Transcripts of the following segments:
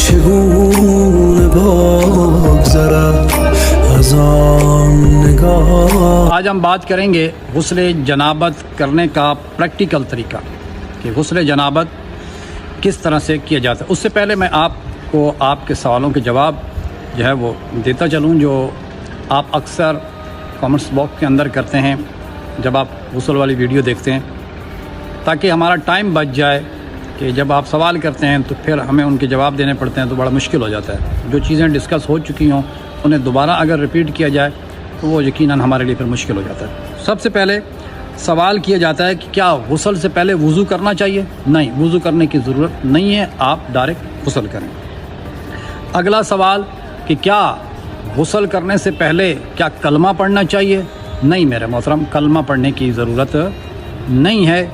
چگونه بگذرد از آن نگاه. آج ہم بات کریں گے غسل جنابت کرنے کا پریکٹیکل طریقہ کہ غسل جنابت کس طرح سے کیا جاتا ہے. اس سے پہلے میں آپ کو آپ کے سوالوں کے جواب جو ہے وہ دیتا چلوں جو آپ اکثر کامنٹس باکس کے اندر کرتے ہیں جب آپ غسل والی ویڈیو دیکھتے ہیں، تاکہ ہمارا ٹائم بچ جائے کہ جب آپ سوال کرتے ہیں تو پھر ہمیں ان کے جواب دینے پڑتے ہیں تو بڑا مشکل ہو جاتا ہے. جو چیزیں ڈسکس ہو چکی ہوں انہیں دوبارہ اگر ریپیٹ کیا جائے تو وہ یقیناً ہمارے لیے پھر مشکل ہو جاتا ہے. سب سے پہلے سوال کیا جاتا ہے کہ کیا غسل سے پہلے وضو کرنا چاہیے؟ نہیں، وضو کرنے کی ضرورت نہیں ہے، آپ ڈائریکٹ غسل کریں. اگلا سوال کہ کیا غسل کرنے سے پہلے کیا کلمہ پڑھنا چاہیے؟ نہیں میرے محترم، کلمہ پڑھنے کی ضرورت نہیں ہے.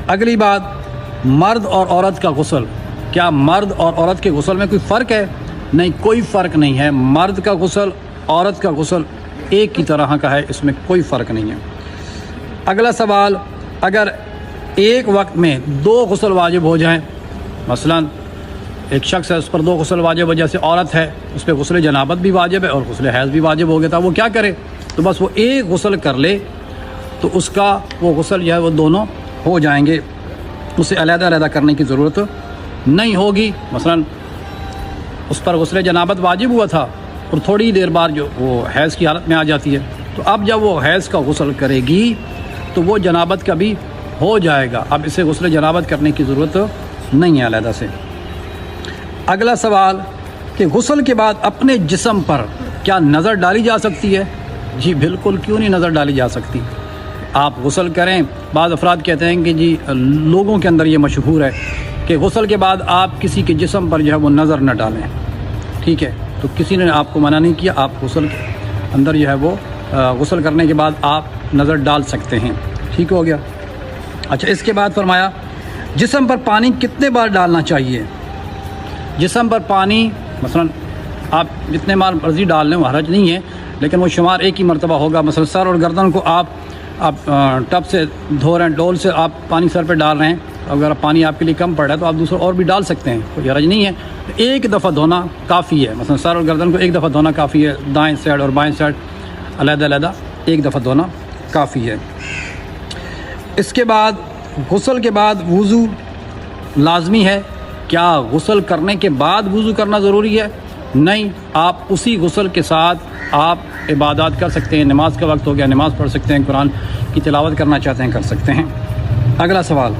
اگلی بات، مرد اور عورت کا غسل، کیا مرد اور عورت کے غسل میں کوئی فرق ہے؟ نہیں، کوئی فرق نہیں ہے. مرد کا غسل، عورت کا غسل ایک کی طرح کا ہے، اس میں کوئی فرق نہیں ہے. اگلا سوال، اگر ایک وقت میں 2 غسل واجب ہو جائیں، مثلا ایک شخص ہے اس پر 2 غسل واجب ہو، جیسے عورت ہے اس پہ غسل جنابت بھی واجب ہے اور غسل حیض بھی واجب ہو گیا تھا، وہ کیا کرے؟ تو بس وہ ایک غسل کر لے تو اس کا وہ غسل جو ہے وہ دونوں ہو جائیں گے، اسے علیحدہ علیحدہ کرنے کی ضرورت نہیں ہوگی. مثلا اس پر غسل جنابت واجب ہوا تھا اور تھوڑی دیر بعد جو وہ حیض کی حالت میں آ جاتی ہے، تو اب جب وہ حیض کا غسل کرے گی تو وہ جنابت کا بھی ہو جائے گا، اب اسے غسل جنابت کرنے کی ضرورت نہیں ہے علیحدہ سے. اگلا سوال کہ غسل کے بعد اپنے جسم پر کیا نظر ڈالی جا سکتی ہے؟ جی بالکل، کیوں نہیں نظر ڈالی جا سکتی. آپ غسل کریں، بعض افراد کہتے ہیں کہ جی لوگوں کے اندر یہ مشہور ہے کہ غسل کے بعد آپ کسی کے جسم پر جو ہے وہ نظر نہ ڈالیں. ٹھیک ہے، تو کسی نے آپ کو منع نہیں کیا، آپ غسل کے اندر جو ہے وہ غسل کرنے کے بعد آپ نظر ڈال سکتے ہیں. ٹھیک ہو گیا. اچھا، اس کے بعد فرمایا جسم پر پانی کتنے بار ڈالنا چاہیے؟ جسم پر پانی مثلا آپ جتنے بار مرضی ڈال لیں وہ حرج نہیں ہے، لیکن وہ شمار ایک ہی مرتبہ ہوگا. مثلا سر اور گردن کو آپ ٹب سے دھو رہے ہیں، ڈول سے آپ پانی سر پہ ڈال رہے ہیں، اگر پانی آپ کے لیے کم پڑ رہا ہے تو آپ دوسرا اور بھی ڈال سکتے ہیں، کوئی حرج نہیں ہے. ایک دفعہ دھونا کافی ہے. مثلا سر اور گردن کو ایک دفعہ دھونا کافی ہے، دائیں سائڈ اور بائیں سائڈ علیحدہ علیحدہ ایک دفعہ دھونا کافی ہے. اس کے بعد غسل کے بعد وضو لازمی ہے. کیا غسل کرنے کے بعد وضو کرنا ضروری ہے؟ نہیں، آپ اسی غسل کے ساتھ آپ عبادات کر سکتے ہیں. نماز کا وقت ہو گیا، نماز پڑھ سکتے ہیں، قرآن کی تلاوت کرنا چاہتے ہیں کر سکتے ہیں. اگلا سوال،